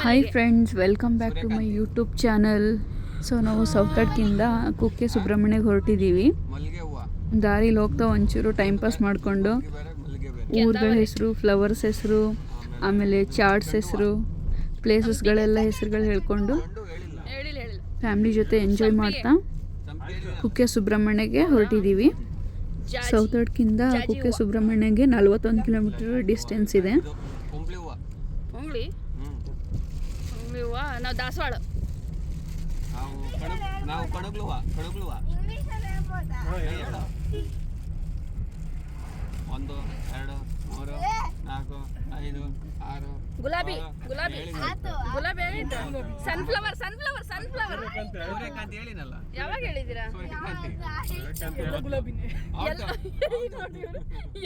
Hi friends, welcome back to my YouTube channel. So ನಾವು ಸೌತಡ್ಕಿಂದ ಕುಕ್ಕೆ ಸುಬ್ರಹ್ಮಣ್ಯಗೆ ಹೊರಟಿದ್ದೀವಿ. ದಾರಿಲಿ ಹೋಗ್ತಾ ಒಂಚೂರು ಟೈಮ್ ಪಾಸ್ ಮಾಡಿಕೊಂಡು ಊರುಗಳ ಹೆಸರು, ಫ್ಲವರ್ಸ್ ಹೆಸರು, ಆಮೇಲೆ ಚಾಟ್ಸ್ ಹೆಸರು, ಪ್ಲೇಸಸ್ಗಳೆಲ್ಲ ಹೆಸರುಗಳು ಹೇಳ್ಕೊಂಡು ಫ್ಯಾಮಿಲಿ ಜೊತೆ ಎಂಜಾಯ್ ಮಾಡ್ತಾ ಕುಕ್ಕೆ ಸುಬ್ರಹ್ಮಣ್ಯಗೆ ಹೊರಟಿದ್ದೀವಿ. ಸೌತಡ್ಕಿಂದ ಕುಕ್ಕೆ ಸುಬ್ರಹ್ಮಣ್ಯಗೆ 41 ಕಿಲೋಮೀಟರ್ ಡಿಸ್ಟೆನ್ಸ್ ಇದೆ. ನಾವು ದಾಸವಾಳ ಗುಲಾಬಿ ಗುಲಾಬಿ ಗುಲಾಬಿ ಸನ್ಫ್ಲವರ್ ಸನ್ಫ್ಲವರ್ ಸನ್ಫ್ಲವರ್ ಯಾವಾಗ ಹೇಳಿದ್ದೀರಾ?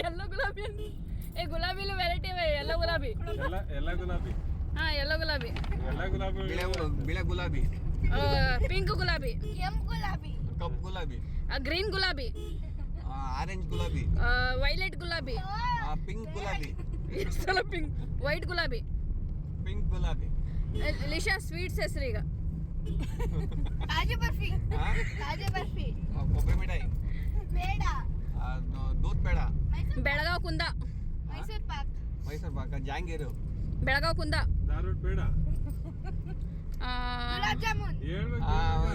ಎಲ್ಲೋ ಗುಲಾಬಿ ಏ ಗುಲಾಬಿಲಿ ವೆರೈಟಿ ಇವೆ. ಎಲ್ಲೋ ಗುಲಾಬಿ ಹಾ, ಎಲ್ಲೋ ಗುಲಾಬಿ, ಬಿಳೆ ಗುಲಾಬಿ, ಪಿಂಕ್ ಗುಲಾಬಿ, ಕೆಂಪು ಗುಲಾಬಿ, ಕಪ್ಪು ಗುಲಾಬಿ, ಗ್ರೀನ್ ಗುಲಾಬಿ, ಆರೆಂಜ್ ಗುಲಾಬಿ, ವೈಲೆಟ್ ಗುಲಾಬಿ, ಪಿಂಕ್ ಗುಲಾಬಿ, ಪಿಂಕ್, ವೈಟ್ ಗುಲಾಬಿ, ಪಿಂಕ್ ಗುಲಾಬಿ. ಲಿಶಾ ಸ್ವೀಟ್ಸ್ ಹೆಸರು ಈಗ ಕಾಜು ಬರ್ಫಿ, ಕಾಜು ಬರ್ಫಿ, ಕೊಬ್ಬರಿ ಮಿಠಾಯಿ, ಬೇಡ, ದೂದ್ ಬೇಡ, ಬೆಳಗಾವ್ ಕುಂದ, ಮೈಸೂರು ಪಾಕ್, ಮೈಸೂರು ಪಾಕ, ಜಾಂಗೀರು, ಬೆಳಗಾವ್ ಕುಂದ, ಗುಲಾಬ್ ಜಾಮೂನ್,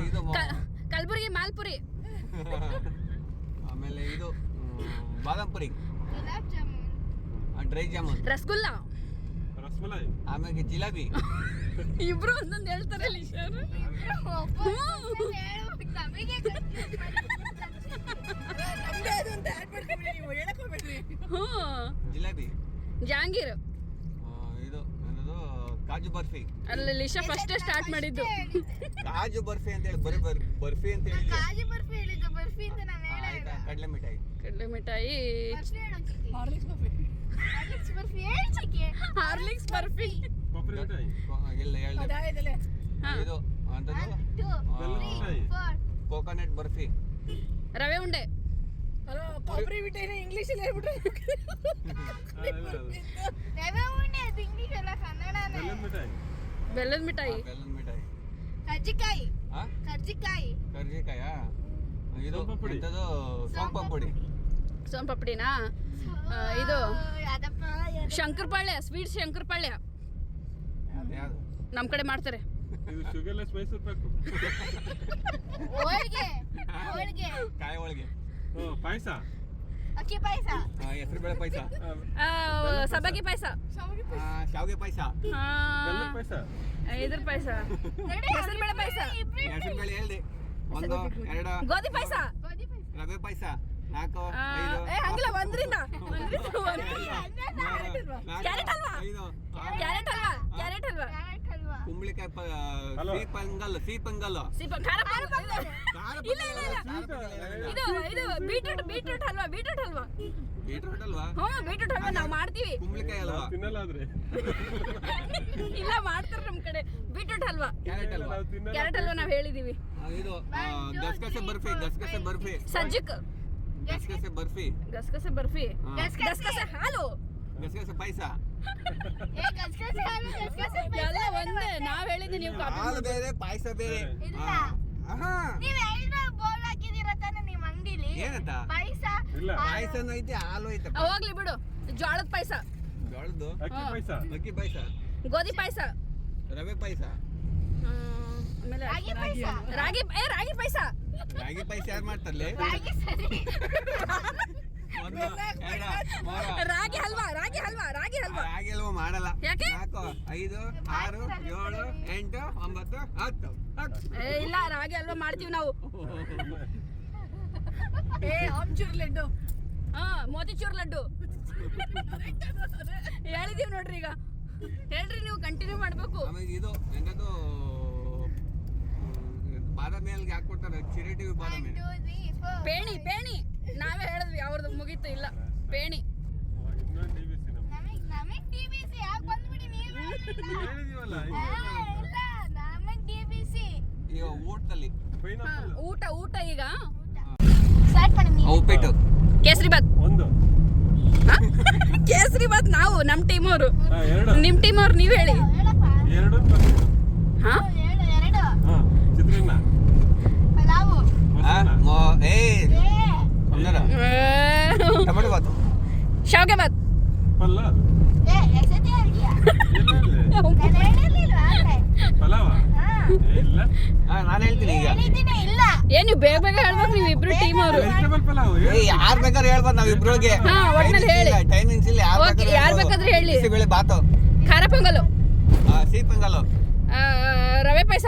ಇದು ಕಲಬುರಗಿ ಮಾಲ್ಪುರಿ, ಆಮೇಲೆ ಇದು ಬಾದಾಮ್ ಪುರಿ, ಗುಲಾಬ್ ಜಾಮೂನ್, ಡ್ರೈ ಜಾಮೂನ್, ರಸಗುಲ್ಲ, ಆಮೇಲೆ ಜಿಲಾಬಿ. ಇಬ್ರು ಒಂದೊಂದು ಹೇಳ್ತಾರೆ ಲಿಶಾ ಅವರು. ಜಿಲಾಬಿ, ಜಾಂಗೀರ್, ಇದು ಏನದು ಕಾಜು ಬರ್ಫಿ. ಅಲ್ಲಿ ಲಿಶಾ ಫಸ್ಟ್ ಸ್ಟಾರ್ಟ್ ಮಾಡಿದ್ದು. ಕಾಜು ಬರ್ಫಿ ಅಂತ ಹೇಳಿ ಬರೀ ಬರ್ಫಿ ಅಂತ ಹೇಳಿ. ಕಾಜು ಬರ್ಫಿ ಹೇಳಿದ್ದು, ಬರ್ಫಿ ಅಂತ ನಾನು ಹೇಳಿಲ್ಲ. ಕಡಲೆ ಮಿಠಾಯಿ, ಕಡಲೆ ಮಿಠಾಯಿ, ಹಾರ್ಲಿಕ್ಸ್ ಬರ್ಫಿ ಹೇಳಿ ಚಿಕ್ಕಿ, ಹಾರ್ಲಿಕ್ಸ್ ಬರ್ಫಿ, ಇಲ್ಲ ಹೇಳಿ. ಇದು ಅಂತದ್ದು ಕೋಕೋನಟ್ ಬರ್ಫಿ, ರವೆ ಉಂಡೆ, ಕೊಬ್ಬರಿ ಮಿಠಾಯಿನ ಇಂಗ್ಲಿಷ್ ಅಲ್ಲಿ ಹೇಳ್ಬಿಟ್ರೆ ರವೆ ಉಂಡೆ ಅದು ಇಂಗ್ಲಿಷ್ ಅಲ್ಲ, ಕನ್ನಡನೇ. ಬೆಲ್ಲದ ಮಿಠಾಯಿ, ಬೆಲ್ಲದ ಮಿಠಾಯಿ, ಕರ್ಜಿಕಾಯಿ, ಕರ್ಜಿಕಾಯಿ, ಕರ್ಜಿಕಾಯ, ಇದು ಎಂತದು ಸೋಂಪುಡಿ, ಸೋಂಪಪಡಿನಾ, ಇದು ಶಂಕರಪಾಳ್ಯ ಸ್ವೀಟ್ಸ್, ಶಂಕರಪಾಳ್ಯ ಯಾವುದು ನಮ್ ಕಡೆ ಮಾಡ್ತಾರೆ. ಹೋಳಿಗೆ, ಹೋಳಿಗೆ, ಕಾಯಿ ಹೋಳಿಗೆ, ಪಾಯಸ, ಅಕ್ಕಿ ಪಾಯಸ, ಹೆಸರು ಬೇಳೆ ಪಾಯಸ, ಸಬ್ಬಕ್ಕಿ ಪಾಯಸ, ಶಾವಿಗೆ ಪಾಯಸ, ಇದ್ರ ಪಾಯಸ, ಹೆಸರು ಬೇಳೆ ಪಾಯಸ, ಹೆಸರು ಬೇಳೆ ಹೇಳ್ದೆ. 1 2 ಗೋಧಿ ಪಾಯಸ, ರವೆ ಪಾಯಸ, 4 ಹಂಗಿಲ್ಲ, ಒಂದ್ರಿಂದ carrot halwa, carrot halwa, carrot halwa, ಕುಂಬಳಿಕಾಯಿ ಸಿಹಿ ಪೊಂಗಲ್, ಇಲ್ಲ ಇಲ್ಲ ಇಲ್ಲ, ಇದು beetroot, beetroot halwa, beetroot halwa, beetroot ಅಲ್ವಾ? ಬೀಟ್ರೂಟ್ ಹಲ್ವಾ ನಾವು ಮಾಡ್ತೀವಿ. ಕುಂಬಳಿಕಾಯಿ ಅಲ್ವಾ? ಇಲ್ಲ ಮಾಡ್ತಾರೆ ನಮ್ ಕಡೆ ಬೀಟ್ರೂಟ್ ಹಲ್ವಾ, ಕ್ಯಾರೆಟ್ ಅಲ್ವಾ? ಕ್ಯಾರೆಟ್ ಹಲ್ವಾ ನಾವ್ ಹೇಳಿದೀವಿ. ಇದು ಗಸಗಸೆ ಬರ್ಫಿ, ಗಸಗಸೆ ಬರ್ಫಿ, ಸಜ್ಜಕ್, ಗಸಗಸೆ ಬರ್ಫಿ, ಗಸಗಸೆ ಬರ್ಫಿ, ಗಸಗಸೆ ಹಾಲು, ಗಸಗಸೆ ಪಾಯಸ, ಎಲ್ಲ ಒಂದೇ. ನಾವ್ ಹೇಳಿದ್ವಿ, ನೀವು ಹಾಲು ಬೇರೆ ಪಾಯಸ ಬೇರೆ. ಇಲ್ಲ. ನೀವ್ ಎಲ್ರು ಬೋರ್ಡ್ ಹಾಕಿದೀರ ತಾನೆ ನಿಮ್ ಅಂಗಡಿಲಿ? ಏನಂತ? ಪಾಯಸ, ಪಾಯಸನೂ ಐತೆ, ಹಾಲು ಐತೆ. ಹೋಗ್ಲಿ ಬಿಡು. ಜೋಳದ ಪಾಯಸ, ಜೋಳದ್ದು, ಅಕ್ಕಿ ಪಾಯಸ, ಗೋಧಿ ಪಾಯಸ, ರವೆ ಪಾಯಸ, ಆಮೇಲೆ ರಾಗಿ ಪಾಯಸ, ರಾಗಿ ಪಾಯಸ. ರಾಗಿ ಪಾಯಸ ಯಾರು ಮಾಡ್ತಾರಲ್ಲ? ರಾಗಿ ಸರಿ, ರಾಗಿ ಹಲ್ವಾ, ರಾಗಿ ಹಲ್ವಾ, ರಾಗಿ ಹಲ್ವಾ, ರಾಗಿ ಹಲ್ವಾ ಮಾಡಲ್ಲ. ಯಾಕೆ? 4 5 6 7 8 9 10 ಇಲ್ಲ, ರಾಗಿ ಹಲ್ವಾ ಮಾಡ್ತೀವಿ ನಾವು. ಆಮ್ಚೂರ್ ಲಡ್ಡು, ಮೋತಿಚೂರ್ ಲಡ್ಡು ಹೇಳಿದೀವಿ ನೋಡ್ರಿ. ಈಗ ಹೇಳ್ರಿ, ನೀವು ಕಂಟಿನ್ಯೂ ಮಾಡ್ಬೇಕು. ಆಮೇಲೆ ಇದು ಎಂತದು ಬಾದಾಮಿ ಹಾಲ್ಗೆ ಹಾಕ್ಕೊಡ್ತಾರೆ, ಚಿರಟಿ ಬಾದಾಮಿ, ಪೇಣಿ, ಪೇಣಿ ನಾವೇ ಹೇಳಿದ್ವಿ, ಅವ್ರದ್ದು ಮುಗೀತು. ಇಲ್ಲ ಪೇಣಿ, ನಮಗ್ ಟಿಬಿಸಿ ಯಾಕೆ ಬಂದ್ಬಿಡಿ ನೀವು? ಇಲ್ಲ, ನಮಗ್ ಟಿಬಿಸಿ. ಈಗ ಊಟದಲ್ಲಿ ಊಟ ಈಗ ಸ್ಟಾರ್ಟ್ ಮಾಡಿ. ಉಪ್ಪಿಟ್ಟು, ಕೇಸರಿ ಬಾತ್, ಕೇಸರಿ ಬಾತ್ ನಾವು, ನಮ್ ಟೀಮ್ ಅವರು. ನಿಮ್ ಟೀಮ್ ಅವ್ರು ನೀವ್ ಹೇಳಿ. ಎರಡು ಶಾವ್ಗೆ ಬಾತ್ ಪಲ್ಲ ಏ ಎಸತಿ ಹೇಳ್ತೀಯಾ ಇಲ್ಲ ನಾನು ಹೇಳಿರ್ಲಿಲ್ವಾ ಅಂದ್ರೆ ಪಲಾವ ಇಲ್ಲ ನಾನು ಹೇಳ್ತೀನಿ ಈಗ ಹೇಳಿದ್ದೀನಿ ಇಲ್ಲ ಏನ್ ನೀವು ಬೇಗ ಬೇಗ ಹೇಳ್ಬೇಕು ನೀವು ಇಬ್ರು ಟೀಮ್ ಅವರು ವೆಜಿಟೇಬಲ್ ಪಲಾವ್ ಯಾರು ಬೇಕಾದ್ರೆ ಹೇಳ್ಬೋದು ನಾವು ಇಬ್ರಿಗೆ ಹಾ, ಒಟ್ನಲ್ಲಿ ಹೇಳಿ. ಟೈಮಿಂಗ್ಸ್ ಇಲ್ಲ Okay, ಯಾರ್ ಬೇಕಾದ್ರೂ ಹೇಳಿ. ಬಿಸಿಬೇಳೆ ಬಾತು ಖಾರ ಪೊಂಗಲು ಸಿಹಿ ಪೊಂಗಲು ರವೆ ಪಾಯಸ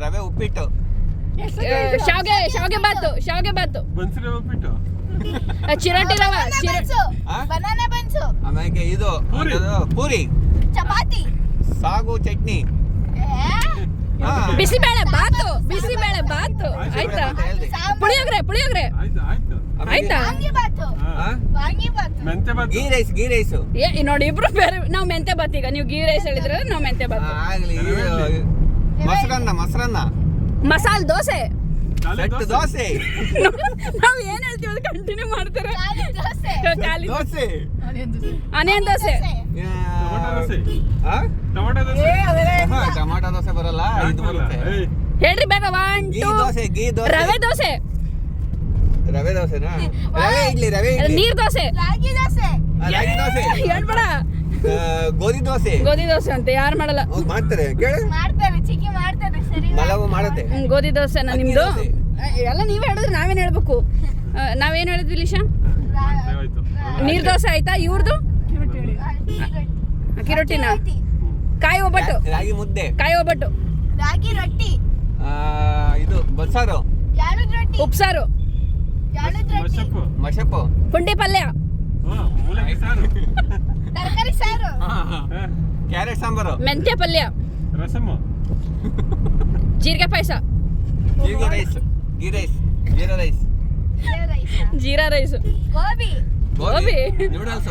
ರವೆ ಉಪ್ಪಿಟ್ಟು ಶಾವ್ಗೆ ಬಾತು ಬನ್ಸಿರೆ ಉಪ್ಪಿಟ್ಟು ಚಿರೋಟಿ ರವ ಬನಾನಾ ಬನ್ಸು ಆಮೇಲೆ ಇದು ಪೂರಿ. ಅದು ಪೂರಿ ಚಪಾತಿ ಸಾಗು ಚಟ್ನಿ ಹಾ. ಬಿಸಿಬೇಳೆ ಬಾತು ಆಯ್ತಾ ಪುಳಿಯೋಗ್ರೆ ಆಯ್ತು ಆಯ್ತಾ ವಾಂಗಿಬಾತು ಹಾ ವಾಂಗಿಬಾತು ಮೆಂತೆ ಬಾತ್ ಗೀ ರೈಸ್ ನೋಡಿ ಇಬ್ರು ಬೇರೆ ನಾವು ಮೆಂತೆ ಬಾತ್ ಈಗ ನೀವು ಗೀ ರೈಸ್ ಹೇಳಿದ್ರೆ ನಾವು ಮೆಂತೆ ಬಾತ್ ಆಗ್ಲಿ ಮೊಸರನ್ನ ಮಸಾಲ್ ದೋಸೆ ಸೆಟ್ ದೋಸೆ ನಾವ್ ಏನ್ ಹೇಳ್ತೀವಿ ಅದು ಕಂಟಿನ್ಯೂ ಮಾಡ್ತಾರೆ ಖಾಲಿ ದೋಸೆ ಖಾಲಿ ದೋಸೆ ಆನಿಯನ್ ದೋಸೆ ಟೊಮೊಟೊ ದೋಸೆ ಆ? ಟೊಮೊಟೊ ದೋಸೆ ಹಾ, ಟೊಮಾಟೊ ದೋಸೆ ಬರಲ್ಲ ಇದು ಬರುತ್ತೆ ಏಯ್, ಹೇಳ್ರಿ ಬೇಗ 1 ಗೀ 2 ದೋಸೆ ರವೆ ದೋಸೆ ರವೆ ದೋಸೆನಾ ರವೆ ಇಡ್ಲಿ ನೀರ್ ದೋಸೆ ರಾಗಿ ದೋಸೆ ರಾಗಿ ದೋಸೆ ಹೇಳ್ಬೇಡ ಗೋಧಿ ದೋಸೆ ಗೋಧಿ ದೋಸೆ ಅಂತ ಯಾರು ಮಾಡಲ್ಲ ಹೌದು ಮಾಡ್ತಾರೆ ಕೇಳು ಮಾಡ್ತಾರೆ ಚಿಕ್ಕಿ ಮಾಡ್ತಾರೆ ಸರಿ ಮಲವು ಮಾಡುತ್ತೆ ಗೋಧಿ ದೋಸೆನ ಅಕ್ಕಿ ನಿಮ್ದು ದೋಸೆ. ಎಲ್ಲ ನೀವೇ ಹೇಳಿದ್ರೆ ನಾವೇನ್ ಹೇಳ್ಬೇಕು ನಾವೇನ್ ಹೇಳಿದ್ವಿ ಲಿಶಾ ಆಯ್ತು ನೀರ್ ದೋಸೆ ಆಯ್ತಾ ಇವ್ರದ್ದು ಅಕ್ಕಿ ರೊಟ್ಟಿನ ಕಾಯಿ ಒಬ್ಬಟ್ಟು ರಾಗಿ ಮುದ್ದೆ ರಾಗಿ ರೊಟ್ಟಿ ಇದು ಬಸ್ಸಾರು ಯಾಳದ ರೊಟ್ಟಿ ಉಪ್ಸಾರು ಯಾಳದ ರೊಟ್ಟಿ ಮಶಪ್ಪು ಮಶಪ್ಪು ಪುಂಡಿ ಪಲ್ಯ ಮೂಲಂಗಿ ಸಾರು ತರಕಾರಿ ಸಾರು ಹಾ, ಕ್ಯಾರೆಟ್ ಸಾಂಬಾರು ಮೆಂತ್ಯ ಪಲ್ಯ ರಸಮ್ಮು ಜೀರಿಗೆ ಪಾಯಸ ಜೀರಿಗೆ rice jeera rice jeera rice gobi gobi. Noodles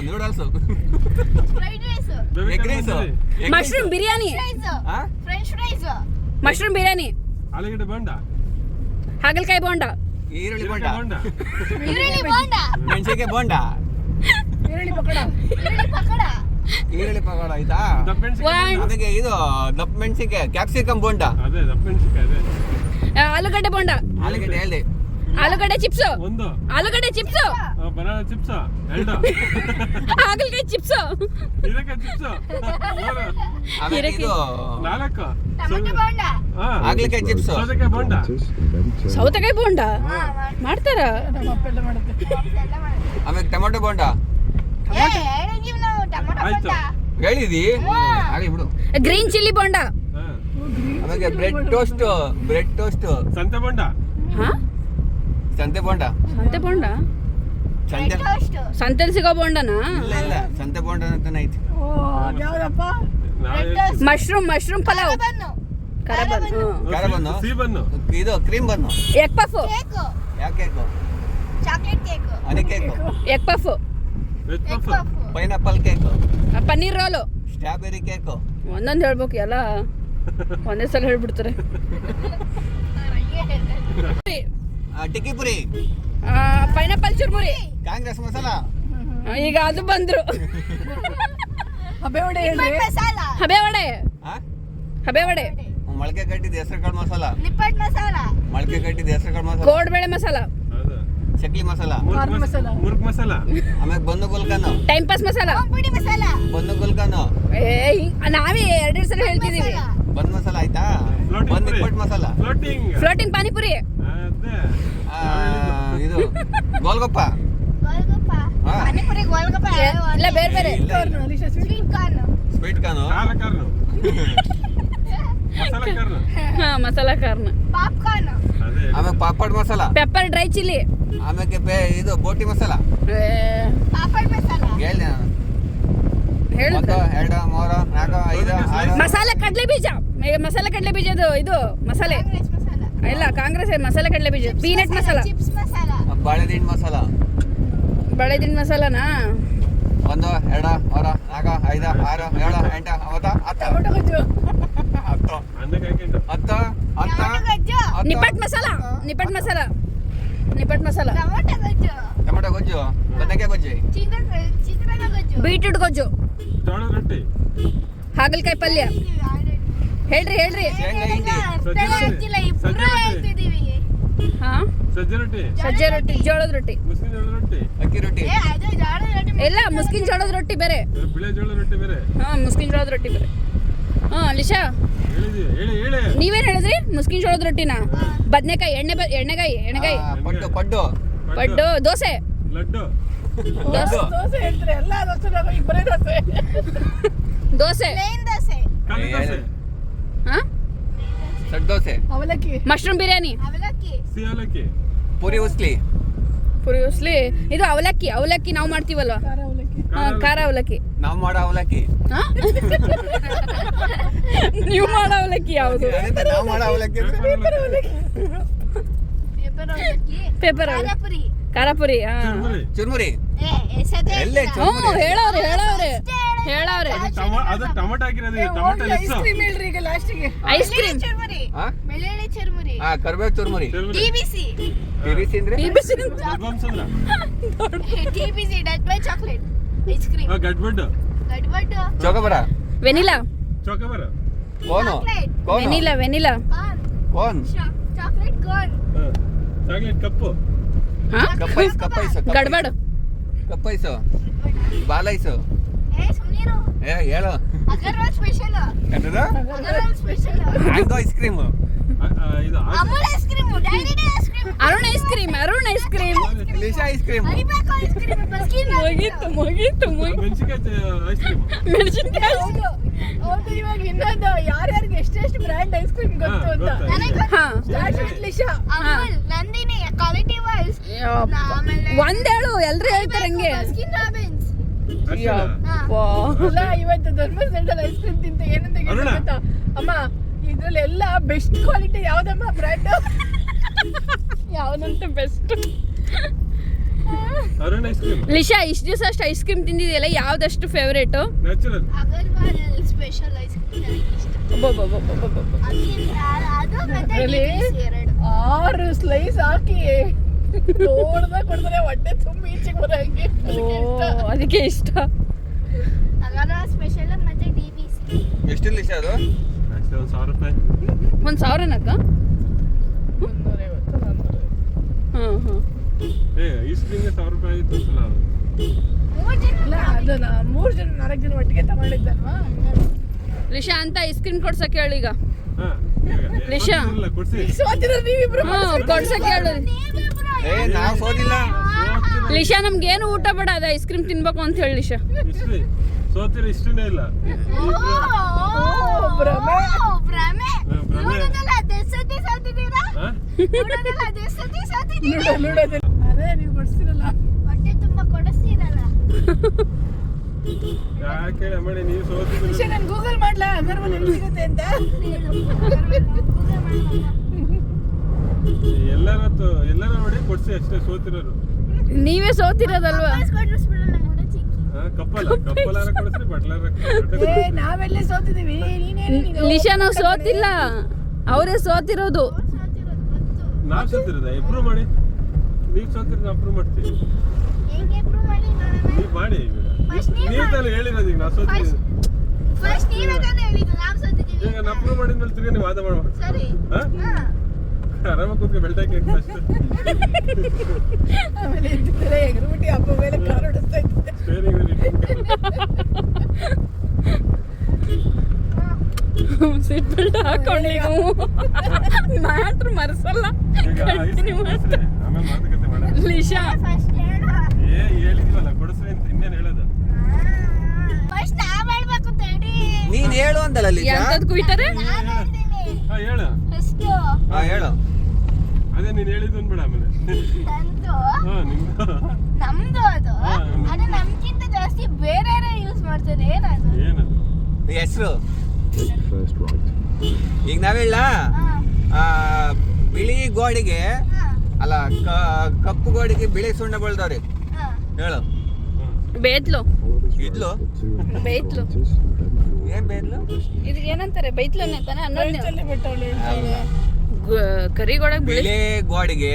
fried rice baby egg rice mushroom biryani rice french rice mushroom biryani ಆಲೂಗಡ್ಡೆ ಬೋಂಡ ಹಾಗಲಕಾಯಿ ಬೋಂಡ ಈರುಳ್ಳಿ ಬೋಂಡ ಬೋಂಡ ಈರುಳ್ಳಿ ಬೋಂಡ ಮೆಣಸಿಗೆ ಬೋಂಡ ಈರುಳ್ಳಿ ಪಕೋಡ ಈರುಳ್ಳಿ ಪಕೋಡ ಆಯ್ತಾ ದಪ್ಪ ಮೆಣಸಿನ್ಕಾಯಿ ಬೋಂಡ. ಅದಕ್ಕೆ ಇದು ದಪ್ಪ ಮೆಣಸಿಗೆ ಕ್ಯಾಪ್ಸಿಕಮ್ ಬೋಂಡ ಅದೇ ದಪ್ಪ ಮೆಣಸಿನ್ಕಾಯಿ ಅದೇ ಆಲೂಗಡ್ಡೆ ಬೋಂಡ ಆಲೂಗಡ್ಡೆ ಹೇಳ್ದೆ ಆಲೂಗಡ್ಡೆ ಚಿಪ್ಸ್ ಒಂದು ಆಲೂಗಡ್ಡೆ ಚಿಪ್ಸ್ ಬನಾನಾ ಚಿಪ್ಸ್ ಎರಡು ಹಾಗಲಕಾಯಿ ಚಿಪ್ಸ್ ಹೀರೆಕಾಯಿ ಚಿಪ್ಸ್ ಮೂರು ಆಮೇಲೆ ಇದು ನಾಲ್ಕು ಟೊಮೆಟೊ ಬೋಂಡ ಹಾ ಆಗ್ಲಿಕಾಯಿ ಚಿಪ್ಸ್ ಸೌತೆಕಾಯಿ ಬೋಂಡ ಸೌತೆಕಾಯಿ ಬೋಂಡ ಮಾಡ್ತಾರ ಆಮೇಲೆ ಟೊಮೆಟೊ ಬೋಂಡ ಹೇಳಿದೀವಿ ನಾವು ಟೊಮೆಟೊ ಆಯ್ತು. ಬೋಂಡ ಹೇಳಿದಿ ಆಗ್ಲಿ ಬಿಡು ಗ್ರೀನ್ ಚಿಲ್ಲಿ ಬೋಂಡ ಹಾ. ಆಮೇಲೆ ಬ್ರೆಡ್ ಟೋಸ್ಟ್ ಸಂತೆ ಬೋಂಡ ಹಾ ಸಂತೆ ಬೋಂಡ ಸಂತೆ ಬೋಂಡ ಸಂತೆ ಟೋಸ್ಟ್ ಸಂತೆಲಿ ಸಿಗೋ ಬೋಂಡನಾ ಇಲ್ಲ ಸಂತೆ ಬೋಂಡ ಅಂತಾನೆ ಐತಿ ನಾವೇ ಮಶ್ರೂಮ್ ಪಲಾವ್ ಬನ್ನು ಕರಬನ್ ಖಾರ ಬನ್ನು ಸಿಹಿ ಬನ್ನು ಇದು cream bun egg puff cake ಯಾವ cake chocolate cake honey cake egg puff veg egg puff puff pineapple cake paneer roll strawberry cake ಒಂದೊಂದು ಹೇಳ್ಬೇಕು ಎಲ್ಲ ಒಂದೇ ಸಲ ಹೇಳ್ಬಿಡ್ತಾರೆ ಟಿಕ್ಕಿ ಪುರಿ ಪೈನಾಪಲ್ ಚುರ್ಮುರಿ ಕಾಂಗ್ರೆಸ್ ಮಸಾಲ ಈಗ ಅದು ಬಂದ್ರು ನಿಪ್ಪಟ್ಟು ಮಸಾಲ ಹಬೆ ವಡೆ ಆ? ಹಬೆ ವಡೆ ಮೊಳಕೆ ಕಟ್ಟಿದ ಹೆಸರು ಕಾಳು ಮಸಾಲ ನಿಪ್ಪಟ್ಟು ಮಸಾಲ ಮೊಳಕೆ ಕಟ್ಟಿದ ಹೆಸರು ಕಾಳು ಮಸಾಲ ಕೋಡ್ಬೇಳೆ ಮಸಾಲ ಹೌದು ಚಕ್ಲಿ ಮಸಾಲ ಮುರುಕ್ ಮಸಾಲ ಆಮೇಲೆ ಬಂದು ಗುಲ್ಕನು ಟೈಮ್ ಪಾಸ್ ಮಸಾಲ ಪುಡಿ ಮಸಾಲ ಬಂದು ಗುಲ್ಕನು ನಾವೇ ಎರಡೆರಡು ಸಲ ಹೇಳ್ತಿದೀವಿ ಬಂದ್ ಮಸಾಲ ಆಯ್ತಾ ಬಂದ್ ನಿಪ್ಪಟ್ಟು ಮಸಾಲ ಫ್ಲೋಟಿಂಗ್ ಫ್ಲೋಟಿಂಗ್ ಪಾನಿಪುರಿ ಅದೇ ಇದು ಗೋಲ್ಗಪ್ಪ ಗೋಲ್ಗಪ್ಪ ಹಾ. ಪಾನಿಪುರಿ ಗೋಲ್ಗಪ್ಪ ಇಲ್ಲ ಬೇರೆ ಬೇರೆ ಸ್ವೀಟ್ ಕಾರ್ನ್ ಸ್ವೀಟ್ ಕಾನು ಖಾರ ಕಾರ್ನು ಮಸಾಲ ಕಾರ್ನು ಹಾ ಮಸಾಲ ಕಾರ್ನ್ ಪಾಪ್ಕಾರ್ನ್ ಅದೇ ಆಮೇಲೆ papad masala pepper dry chilli ಆಮೇಲೆ ಇದು ಬೋಟಿ ಮಸಾಲ ಪಾಪಡ್ ಮಸಾಲ ಹೇಳ್ದೆ ನಾನು ಹೇಳು 1 2 3 4 5 6 ಮಸಾಲೆ ಕಡಲೆ ಬೀಜ ಮಸಾಲೆ ಕಡಲೆ ಬೀಜದು ಇದು ಮಸಾಲೆ ಕಾಂಗ್ರೆಸ್ ಮಸಾಲ ಇಲ್ಲ ಕಾಂಗ್ರೆಸ್ ಮಸಾಲೆ ಕಡಲೆ ಬೀಜ ಪೀನಟ್ ಮಸಾಲ ಚಿಪ್ಸ್ ಮಸಾಲ ಬಾಳೆದಿಂಡು ಮಸಾಲ ಬಳೆದಿನ ಮಸಾಲನಾ 1 2 3 4 5 6 7 8 9 10 ಅನ್ನಕ್ಕೆ ಹಾಕೊಂಡು 10 ಟೊಮೆಟೊ ಗೊಜ್ಜು ನಿಪ್ಪಟ್ ಮಸಾಲ ನಿಪ್ಪಟ್ ಮಸಾಲ ಟೊಮೆಟೊ ಗೊಜ್ಜು ಟೊಮೆಟೊ ಗೊಜ್ಜು ಬದನೆಕಾಯಿ ಗೊಜ್ಜು ಚಿತ್ರಾನ್ನ ಗೊಜ್ಜು ಬೀಟ್ರೂಟ್ ಗೊಜ್ಜು ಜೋಳದ ರೊಟ್ಟಿ ಹಾಗಲಕಾಯಿ ಪಲ್ಯ ಹೇಳ್ರಿ ಶೇಂಗಾ ಹಿಂಡಿ ಅಷ್ಟೆಲ್ಲ ಹೇಳ್ತಿಲ್ಲ ಇಬ್ರು ಹೇಳ್ತಿದೀವಿ ಹಾ ಸಜ್ಜೆ ರೊಟ್ಟಿ ಸಜ್ಜೆ ರೊಟ್ಟಿ, ಜೋಳದ ರೊಟ್ಟಿ, ಮುಸ್ಲಿಂ ಜೋಳದ ರೊಟ್ಟಿ ಅಕ್ಕಿ ರೊಟ್ಟಿ ಏ ಅದು ಜಾಡ ರೆಡಿ ಎಲ್ಲ ಮುಸ್ಕಿನ್ ಜೋಳದ ರೊಟ್ಟಿ ಬೇರೆ. ಬಿಳೆ ಜೋಳದ ರೊಟ್ಟಿ ಬೇರೆ ಮುಸ್ಕಿನ್ ಜೋಳದ ರೊಟ್ಟಿ ಬೇರೆ. ಲಿಶಾ ಹೇಳಿದ್ವಿ ಹೇಳಿ ನೀವೇನ್ ಹೇಳಿದ್ರಿ? ಮುಸ್ಕಿನ್ ಜೋಳದ ರೊಟ್ಟಿನ, ಬದ್ನೆಕಾಯಿ, ಎಣ್ಣೆಗಾಯಿ, ಆ, ಪಡ್ಡು ಪಡ್ಡು ಪಡ್ಡು, ದೋಸೆ, ಲಡ್ಡು ದೋಸೆ ಹೇಳ್ತಾರೆ ಎಲ್ಲ ದೋಸೆ ಈಗ ಬರೀ ದೋಸೆ. ದೋಸೆ, ಪ್ಲೇನ್ ದೋಸೆ, ಖಾಲಿ ದೋಸೆ ಹಾ, ಸಡ್ ದೋಸೆ ಅವಲಕ್ಕಿ, ಮಶ್ರೂಮ್ ಬಿರಿಯಾನಿ, ಅವಲಕ್ಕಿ, ಸಿಹಿ ಅವಲಕ್ಕಿ ಪೂರಿ ಉಸ್ಲಿ ಪುರಿ ಉಸ್ಲಿ, ಇದು ಅವಲಕ್ಕಿ. ಅವಲಕ್ಕಿ ನಾವು ಮಾಡ್ತೀವಲ್ವ, ಖಾರ ಅವಲಕ್ಕಿ, ಖಾರ ಅವಲಕ್ಕಿ. ನಾವು ಮಾಡೋ ಅವಲಕ್ಕಿ ಹಾ? ನೀವು ಮಾಡೋ ಅವಲಕ್ಕಿ ಯಾವುದು? ಅದೇ ನಾವು ಮಾಡೋ ಅವಲಕ್ಕಿ ಅಂದ್ರೆ ಪೇಪರ್ ಅವಲಕ್ಕಿ, ಪೇಪರ್ ಅವಲಕ್ಕಿ, ಪೇಪರ್ ಅವಲಕ್ಕಿ, ಖಾರಪುರಿ. ಖಾರಪುರಿ. ಹಾ, ಚುರ್ಮುರಿ ಚುರ್ಮುರಿ ಎಸೆದೆ ಎಲ್ಲೇ ಹ್ಞೂ, ಹೇಳವ್ರೆ. ಅದು ಟೊಮೆಟೊ ಹಾಕಿರೋದು ಟೊಮೆಟೊ ಐಸ್ ಲೆಸ್ಸು ಕ್ರೀಮ್ ಹೇಳ್ರಿ ಈಗ ಲಾಸ್ಟಿಗೆ. ಐಸ್ ಕ್ರೀಮ್, ಚುರ್ಮುರಿ, ಆ ಬೆಳ್ಳುಳ್ಳಿ ಚುರ್ಮುರಿ, ಆ ಕರ್ಬೇವು ಚುರ್ಮುರಿ ಟಿಬಿಸಿ, ಟಿವಿಸಿ ಅಂದ್ರೆ ಮಧ್ವಂಸಂದ್ರ ಟಿಬಿಸಿ ಡಟ್ ಬೈ chocolate ice cream, gadbad gadbad, chocobar vanilla, chocobar cone chocolate, cone vanilla. Cone chocolate corn, chocolate cup ಹಾ, ಕಪ್ಪೈಸ್ ಕಪ್ಪೈಸ್ ಗಡ್ಬಡ್, ಕಪ್ಪೈಸು ಬಾಲೈಸು ಏ ಸುಮ್ನಿರು, ಏ ಹೇಳು ಅಗರ್ವಾಲ್ ಸ್ಪೆಷಲ್, ಏನದ Agarwal special, mango ice cream ಇದು Amul ice cream, dairy day ice cream, Arun ice cream, Lisha ice cream ಹರಿಬೇಕು ice cream, Baskin ಮುಗೀತು. ಮೆಣಸಿನ್ಕಾಯಿ ice cream ಮೆಣಸಿನ್ಕಾಯಿ. ಹೌದು, ಇವಾಗ ಇನ್ನೊಂದು ಯಾರ್ಯಾರಿಗೆ ಎಷ್ಟೆಷ್ಟು ಬ್ರ್ಯಾಂಡ್ ಐಸ್ ಕ್ರೀಮ್ ಗೊತ್ತು ಅಂತ. ನನಗೆ ಹಾ, start with Lisha. Amul, Nandini, quality wise, ಆಮೇಲೆ ಒಂದೇಳು, ಎಲ್ರು ಹೇಳ್ತಾರೆ ಹಂಗೆ. ಬಸ್ಕಿನ್ ರಾಬಿನ್ಸ್, ವಾ. ಅಲ್ಲ, ಇವತ್ತು ಧರ್ಮಸ್ಥಳದಲ್ಲಿ ಐಸ್ ಕ್ರೀಮ್ ತಿಂತ ಏನಂತ ಅರುಣ. ಗೊತ್ತಾ ಅಮ್ಮ? ಇದ್ರಲ್ಲೆಲ್ಲ ಬೆಸ್ಟ್ ಕ್ವಾಲಿಟಿ ಯಾವ್ದಮ್ಮ ಬ್ರ್ಯಾಂಡ್? ಯಾವ್ದಂತ best? Arun ice cream Lisha, ಇಷ್ಟು ದಿವಸ ಅಷ್ಟು ಐಸ್ ಕ್ರೀಮ್ ತಿಂದಿದೆಯಲ್ಲ, ಯಾವ್ದಷ್ಟು favourite? Natural Agarwal special ice cream ನನಗೆ ಇಷ್ಟ. ಅದು ಮತ್ತೆ ಅದ್ರಲ್ಲಿ DVC ಎರಡು. 6 ಸ್ಲೈಸ್ ಹಾಕಿ ನೋಡ್ದಾಗ ಕೊಡ್ತಾರೆ, ಹೊಟ್ಟೆ ತುಂಬ ಈಚೆಗೆ ಬರೋಂಗೆ. ಅದಕ್ಕೆ ಇಷ್ಟ. ಅದಕ್ಕೆ ಇಷ್ಟ. ಅಗರ್ವಾಲ್ ಸ್ಪೆಷಲ್ ಮತ್ತೆ DVC. ಎಷ್ಟು ಲಿಶಾ ಅದು ಅಷ್ಟೇ 1,000 ರೂಪಾಯಿ 1,000ನಕ್ಕ? 350, 400. ಹಾಂ. ಐಸ್ ಕ್ರೀಮ್ಗೆ 1,000 ರೂಪಾಯಿ ಆಗಿತ್ತು ಅಸಲ ಅದು. ಮೂರ್ ಜನ ಇಲ್ಲ, ಅದನ್ನ 3 ಜನ 4 ಜನ ಒಟ್ಟಿಗೆ ತಗೊಂಡಿದ್ದಲ್ವಾ? ಲಿಶಾ ಅಂತ ಐಸ್ ಕ್ರೀಮ್ ಕೊಡ್ಸಕ್ಕೆ ಹೇಳಿ ಈಗ. ಹಾ, ಲಿಶಾ. ಇಲ್ಲ, ಕೊಡ್ಸಿ ಸೋತಿರೋದು ನೀವಿಬ್ರು. ಕೊಡ್ಸಕ್ಕೆ ಹೇಳಿ. ಏ ನಾವು ಸೋದಿಲ್ಲ ಲಿಶಾ, ನಮ್ಗೇನು ಊಟ ಬೇಡ, ಅದು ಐಸ್ ಕ್ರೀಮ್ ತಿನ್ಬೇಕು ಅಂತ ಹೇಳಿ ಲಿಶಾ. ಇಷ್ಟ್ರಿ ಸೋತಿರ ಇಷ್ಟನೇ ಇಲ್ಲ ಭ್ರಮೆ. ಭ್ರಮೆ. ಭ್ರಮೆ. ನೋಡೋದಲ್ಲ, ಅದೆಷ್ಟ್ ಸತಿ ಸೋತಿದ್ದೀರಾ? ಹಾ? ನೋಡೋದಲ್ಲ, ಅದೆಷ್ಟ್ ಸತಿ ಸೋತಿದ್ದೀರಾ? ಲೂಡೋದಲ್ಲಿ. ಅದೇ ನೀವು ಕೊಡ್ಸಿರಲ್ಲ. ಹೊಟ್ಟೆ ತುಂಬಾ ಕೊಡಿಸ್ತೀರಲ್ಲ. ಯಾಕೆ ಮಾಡಿ ನೀವು ವಿಷಯ ಸೋತಿದ್ರೆ ನಾನು ಗೂಗಲ್ ಮಾಡ್ಲಾ ಅಗರ್ವಾಲ್ ಎಲ್ಲಿ ಸಿಗುತ್ತೆ ಅಂತ? ಎಲ್ಲರ ನೋಡಿ ಕೊಡ್ಸಿ ಅಷ್ಟೇ ಸೋತಿರೋರು ನೀವೇ ಸೋತಿರೋದಲ್ವಾ? ಕಪ್ಪಲಾರ ಕೊಡಿಸ್ರಿ ಬಟ್ಲಾರ ಏ, ನಾವೆಲ್ಲ ಸೋತಿದೀವಿ. ನೀನೇನು ನೀನು? ಲಿಶಾ, ನಾವು ಸೋತಿಲ್ಲ, ಅವರೇ ಸೋತಿರೋದು. ನಾವ್ ಸೋತಿರೋದ ಇಂಪ್ರೂವ್ ಮಾಡಿ ನೀವ್ ಸೋತಿರೋದು ಅಪ್ರೂವ್ ಮಾಡ್ತೀವಿ ನೀವ್ ಮಾಡಿ ನೀವ್ ತಾನೇ ಹೇಳಿರೋದು ಈಗ ನಾವು ಸೋತಿದ್ದೀವಿ ಈಗ ನಾ ಅಪ್ರೂವ್ ಮಾಡಿದ್ಮೇಲೆ ತಿರ್ಗಿ ನೀವು ವಾದ ಮಾಡ್ಬೇಕು ಸರಿ. ಆರಾಮಾಗಿ ಕೂತ್ಕೊ ಬೆಲ್ಟ್ ಹಾಕಿ ಅಷ್ಟೇ ಆಮೇಲೆ ಇದ್ದಿದ್ರೆ ಎಗರ್ಬಿಟ್ಟು ಹಬ್ಬ ಮೇಲೆ ಕಾರ್ ಹೊಡಿಸ್ತಾ ಇದ್ದೆ. ಸ್ಟೇರಿಂಗ್ ಸೀಟ್ ಬೆಲ್ಟ್ ಹಾಕೊಂಡಿ ಮ್ಯಾಟ್ರ್ ಮರೆಸಲ್ಲ. ಈಗ Continue ಮಾಡ್ತಾ. ಆಮೇಲೆ ಮಾತುಕತೆ ಮಾಡೋಣ ಲಿಶಾ, ಹೇಳಿದ್ವಲ್ಲ ಕೊಡಿಸ್ರಿ ಅಂತ ಇನ್ನೇನು ಹೇಳೋದು ನೀನ್ ಹೇಳು ಅಂತಲ್ಲ ಲಿಶಾ ಎಂತದ್ ಕುಯ್ತಾರೆ? ಹಾ ಹೇಳು ಹಾ ಹೇಳು ಅದೇ ನೀನ್ ಹೇಳಿದ್ದು ಅನ್ಬೇಡ ಆಮೇಲೆ ಹಾ ನಿಮ್ದು ನಮ್ದು ಅದು ಅದು ನಮ್ಗಿಂತ ಜಾಸ್ತಿ ಬೇರೆ ಯೂಸ್ ಮಾಡ್ತಾರೆ. ಏನದು? ಏನದು ಹೆಸರು ಈಗ ನಾವೇಳ ಬಿಳಿ ಗೋಡೆಗೆ ಅಲ್ಲ ಕಪ್ಪು ಗೋಡೆಗೆ ಬಿಳಿ ಸುಣ್ಣ ಬಳ್ದವ್ರಿ ಹೇಳು ಬೇತ್ಲು. ಇದ್ಲು ಬೇತ್ಲು ಏನ್ ಬೇದ್ಲು ಇದಕ್ಕೆ ಏನಂತಾರೆ? ಬೈತ್ಲನ್ನೇ ತಾನೆ ಅನ್ನೋದು. ಚಲ್ಲಿ ಬಿಟ್ಟವಳು ಹೇಳ್ತಾಳೆ. ಕರಿಗೊಳಗ್ ಬಿಳಿ ಬಿಳಿ ಗೋಡೆಗೆ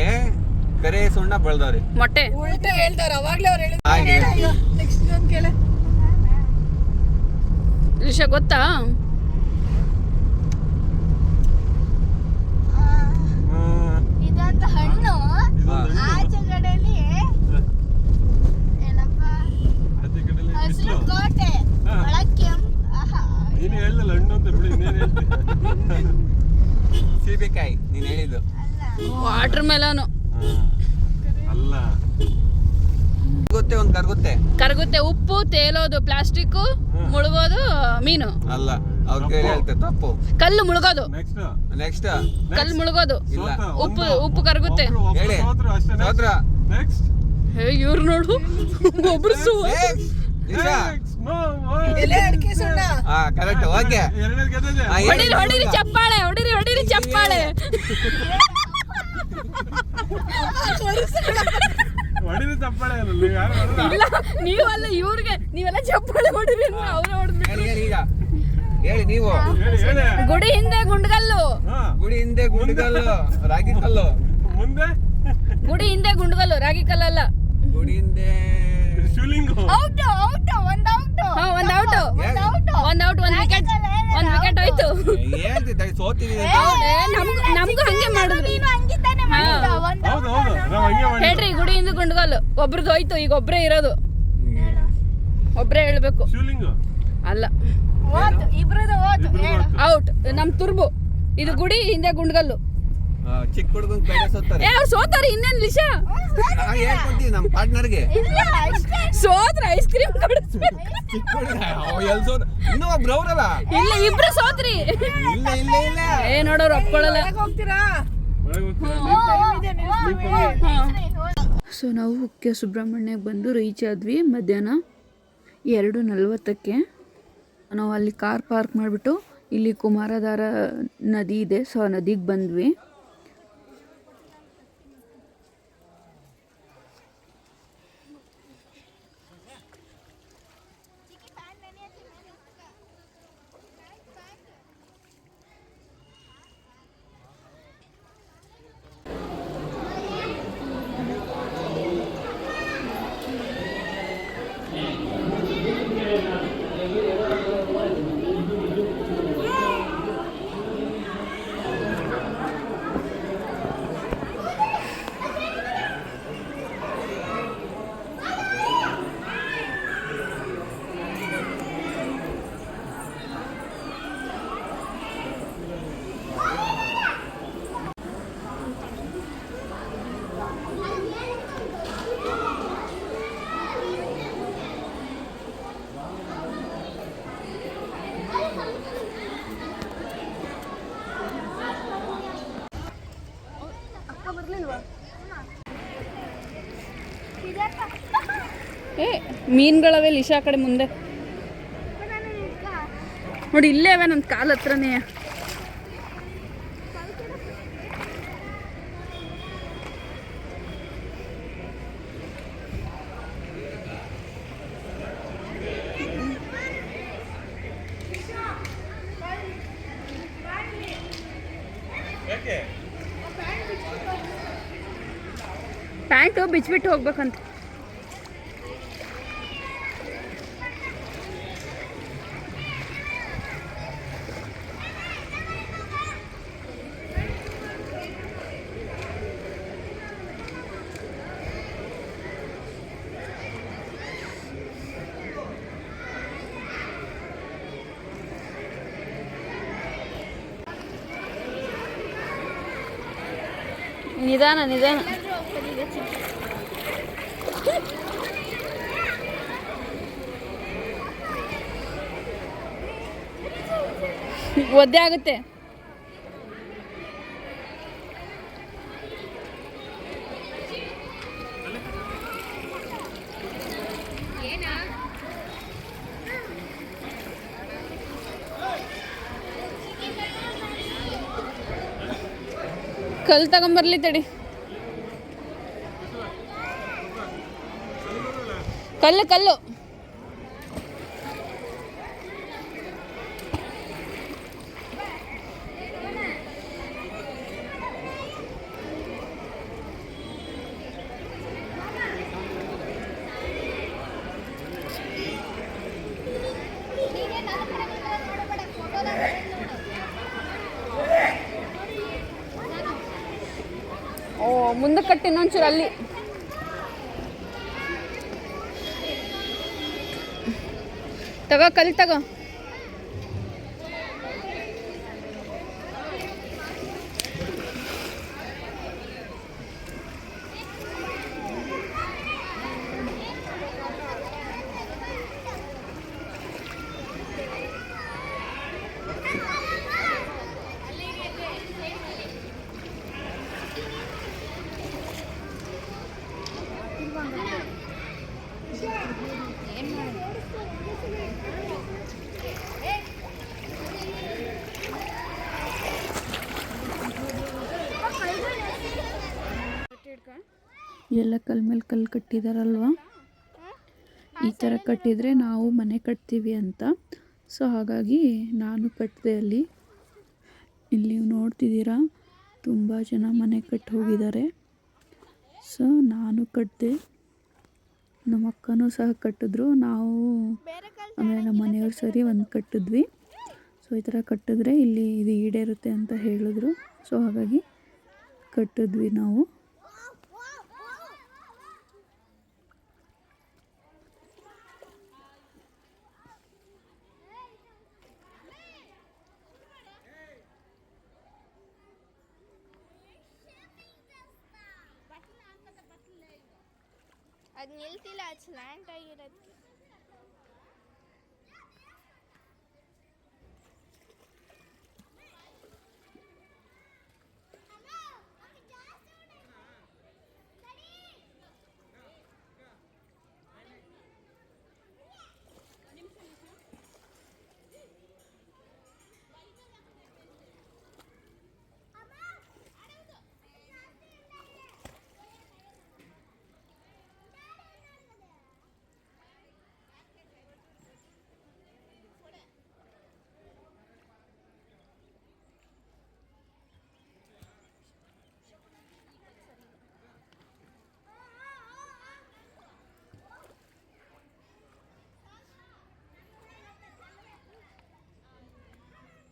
ಕರೆ ಸುಣ್ಣ ಬಳ್ದವ್ರಿ ಮೊಟ್ಟೆ. ಉಲ್ಟಾ ಹೇಳ್ತಾರ. ಅವಾಗ್ಲೇ ಅವ್ರು ಹಾಗೆ. ಹೇಳಿದ್ರು. ನೆಕ್ಸ್ಟ್ ಇನ್ನೊಂದು ಕೇಳ. ಲಿಶಾ ಗೊತ್ತಾ? ಇದಂತ ಹಣ್ಣು ಅಂತ ಬಿಡಿ, ಇನ್ನೇನ್ ಹೇಳ್ತೀಯ? ಸೀಬೆಕಾಯಿ ನೀನ್ ಹೇಳಿದ್ದು. ವಾಟರ್ ಮೆಲನ್ ಅಲ್ಲ, ಗೊತ್ತೆ ಒಂದ್ ಕರ್ಗುತ್ತೆ. ಕರಗುತ್ತೆ. ಉಪ್ಪು ತೇಲೋದು, ಪ್ಲಾಸ್ಟಿಕ್ ಮುಳುಗೋದು, ಮೀನು. ಅಲ್ಲ, ಅವ್ರ ಕೈಲಿ ಹೇಳ್ತೆ ತಪ್ಪು. ಕಲ್ಲು ಮುಳುಗೋದು. ನೆಕ್ಸ್ಟ್ ನೆಕ್ಸ್ಟ್ ಕಲ್ಲು ಮುಳುಗೋದು. ಇಲ್ಲ. ಉಪ್ಪು ಕರಗುತ್ತೆ. ಹೇಳಿ. ಅಷ್ಟೇ. ಸೋತ್ರ. ನೆಕ್ಸ್ಟ್ ಹೇ ಇವ್ರು ನೋಡು, ಒಬ್ರು ನಿಶಾ. ಎಲೆ ಅಡಿಕೆ ಸುಣ್ಣ. ಹಾ ಕರೆಕ್ಟ್. ಓಕೆ. ಎರಡನೇ ಗೆದ್ದಿದೆ. ಹೊಡಿರಿ ಚಪ್ಪಾಳೆ, ಹೊಡಿರಿ ಚಪ್ಪಾಳೆ. ಹೊಡಿದ ಚಪ್ಪಾಳೆ ಅಲ್ಲ, ನೀವು ಯಾರು ಹೊಡೆದ? ಇಲ್ಲ ನೀವಲ್ಲ, ಇವ್ರಿಗೆ ನೀವೆಲ್ಲ ಚಪ್ಪಾಳೆ ಹೊಡಿರಿ ಅಂತ ಅವ್ರೇ ಹೊಡೆದ್ಬಿಟ್ಟು. ಹೇಳಿ ಹೇಳಿ ಈಗ. ಹೇಳಿ ನೀವು. ಹೇಳಿ. ಗುಡಿ ಹಿಂದೆ ಗುಂಡ್ಗಲ್ಲು. ಹಾ, ಗುಡಿ ಹಿಂದೆ ಗುಂಡಿಗಲ್ಲು, ರಾಗಿ ಕಲ್ಲು. ಮುಂದೆ ಗುಡಿ ಹಿಂದೆ ಗುಂಡ್ಗಲ್ಲು, ರಾಗಿ ಕಲ್ಲಲ್ಲ. ಗುಡಿ ಹಿಂದೆ ಶಿವಲಿಂಗ. ಔಟ್ ಒಂದ್ ಔಟ್. ಹಾ, ಒಂದ್ ಔಟ್, ಒಂದ್ ವಿಕೆಟ್ ಹೋಯ್ತು. ಹೇಳ್ತಿದ್ದ ಸೋತಿದೀನಿ ಏ, ನಮ್ಗೂ ಹಂಗೆ ಮಾಡಿದ್ರು. ನೀನು ಹಂಗಿದ್ದಾನೆ ಮಾಡಿದ್ದ. ಒಂದ್ ಹೌದು ನಾವು ಹಂಗೆ ಮಾಡಿ. ಹೇಳ್ರಿ, ಗುಡಿ ಹಿಂದೆ ಗುಂಡ್ಗಲ್ಲು. ಒಬ್ರದ್ದು ಹೋಯ್ತು, ಈಗ ಒಬ್ರೇ ಇರೋದು. ಒಬ್ರೇ ಹೇಳ್ಬೇಕು. ಶಿವಲಿಂಗ ಅಲ್ಲ, ಓತು, ಇಬ್ರದು ಓತು. ಹೇಳು. ಔಟ್. ನಮ್ ತುರ್ಬು. ಇದು ಗುಡಿ ಹಿಂದೆ ಗುಂಡ್ಗಲ್ಲು. ಚಿಕ್ಕ ಹುಡುಗನ್ ಬೇಡ ಸೋತಾರೆ. ಏ, ಅವ್ರು ಸೋತಾರೆ. ಇನ್ನೇನ್ ಲಿಶಾ? ನಾವ್ ಹೇಳ್ಕೊಂತೀವಿ ನಮ್ಮ ಪಾರ್ಟ್ನರ್ಗೆ. ಇಲ್ಲ, ಇಷ್ಟೇ. ಸೋತ್ರ ಐಸ್ ಕ್ರೀಮ್ ಕೊಡಿಸ್ಬೇಕು. ಚಿಕ್ಕ ಹುಡುಗ ಎಲ್ ಸೋತ. ಇನ್ನೂ ಒಬ್ರು ಅವ್ರಲ್ಲ. ಇಲ್ಲ, ಇಬ್ರು ಸೋತ್ರಿ. ಇಲ್ಲ ಇಲ್ಲ ಇಲ್ಲ. ಏ, ನೋಡೋರು ಒಪ್ಕೊಳ್ಳಲ್ಲ. ಹೋಗ್ತೀರಾ? ಒಳಗೆ ಹೋಗ್ತೀರಾ? ಸೊ ನಾವು ಕುಕ್ಕೆ ಸುಬ್ರಹ್ಮಣ್ಯಕ್ಕೆ ಬಂದು ರೀಚ್ ಆದ್ವಿ ಮಧ್ಯಾಹ್ನ 2:40ಕ್ಕೆ. ನಾವು ಅಲ್ಲಿ ಕಾರ್ ಪಾರ್ಕ್ ಮಾಡಿಬಿಟ್ಟು ಇಲ್ಲಿ ಕುಮಾರಧಾರ ನದಿ ಇದೆ, ಸೊ ಆ ನದಿಗೆ ಬಂದ್ವಿ. ಏ, ಮೀನುಗಳವೆ ಲಿಶಾ ಕಡೆ ಮುಂದೆ ನೋಡಿ. ಇಲ್ಲೇ ಅವೆ ನನ್ನ ಕಾಲ ಹತ್ರನೇ. ಪ್ಯಾಂಟು ಬಿಚ್ಬಿಟ್ಟು ಹೋಗ್ಬೇಕಂತ. ನಿಧಾನ ನಿಧಾನ. ಒದ್ದೆ ಆಗುತ್ತೆ. ಕಲ್ ತಗೊಂಬರ್ಲಿ ತಡಿ. ಕಲ್ಲು ಕಲ್ಲು. ಓ, ಮುಂದೆ ಕಟ್ಟಿ ಇನ್ನೊಂಚೂರು ಅಲ್ಲಿ. ತಗೋ, ಕಲ್ ತಗೋ. ಎಲ್ಲ ಕಲ್ ಮೇಲೆ ಕಲ್ಲು ಕಟ್ಟಿದಾರಲ್ವ, ಈ ಥರ ಕಟ್ಟಿದರೆ ನಾವು ಮನೆ ಕಟ್ತೀವಿ ಅಂತ. ಸೊ ಹಾಗಾಗಿ ನಾನು ಕಟ್ಟಿದೆ ಅಲ್ಲಿ. ಇಲ್ಲಿ ನೀವು ನೋಡ್ತಿದ್ದೀರಾ ತುಂಬ ಜನ ಮನೆ ಕಟ್ಟಿ ಹೋಗಿದ್ದಾರೆ. ಸೊ ನಾನು ಕಟ್ಟಿದೆ, ನಮ್ಮ ಅಕ್ಕನೂ ಸಹ ಕಟ್ಟಿದ್ರು, ನಾವು ಆಮೇಲೆ ನಮ್ಮ ಮನೆಯವ್ರು ಸರಿ ಒಂದು ಕಟ್ಟಿದ್ವಿ. ಸೊ ಈ ಥರ ಕಟ್ಟಿದ್ರೆ ಇಲ್ಲಿ ಇದು ಈಡೇರುತ್ತೆ ಅಂತ ಹೇಳಿದ್ರು. ಸೊ ಹಾಗಾಗಿ ಕಟ್ಟಿದ್ವಿ ನಾವು. ಅದು ನಿಲ್ತಿಲ್ಲ, ಅದು ಸ್ಲ್ಯಾಂಟ್ ಆಗಿರತ್ತೆ.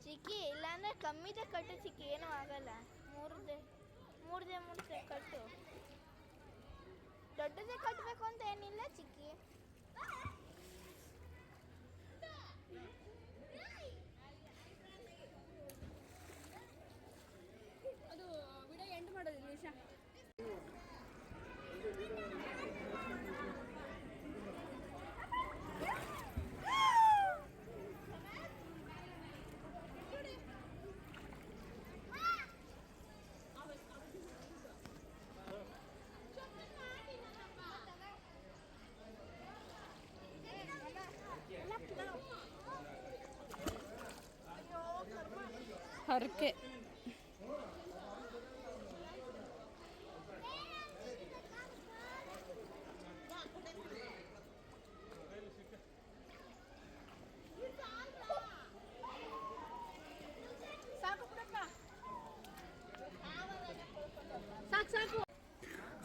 ಚಿಕ್ಕಿ ಇಲ್ಲಾಂದ್ರೆ ಕಮ್ಮಿದೆ ಕಟ್ಟು ಚಿಕ್ಕಿ, ಏನೂ ಆಗಲ್ಲ. ಮೂರ್ದೆ ಕಟ್ಟು. ದೊಡ್ಡದೇ ಕಟ್ಟಬೇಕು ಅಂತ ಏನಿಲ್ಲ ಚಿಕ್ಕಿ. ಅದು ವಿಡಿಯೋ ಎಂಡ್ ಮಾಡೋದು ನಿಮಿಷ. ಹರಕೆ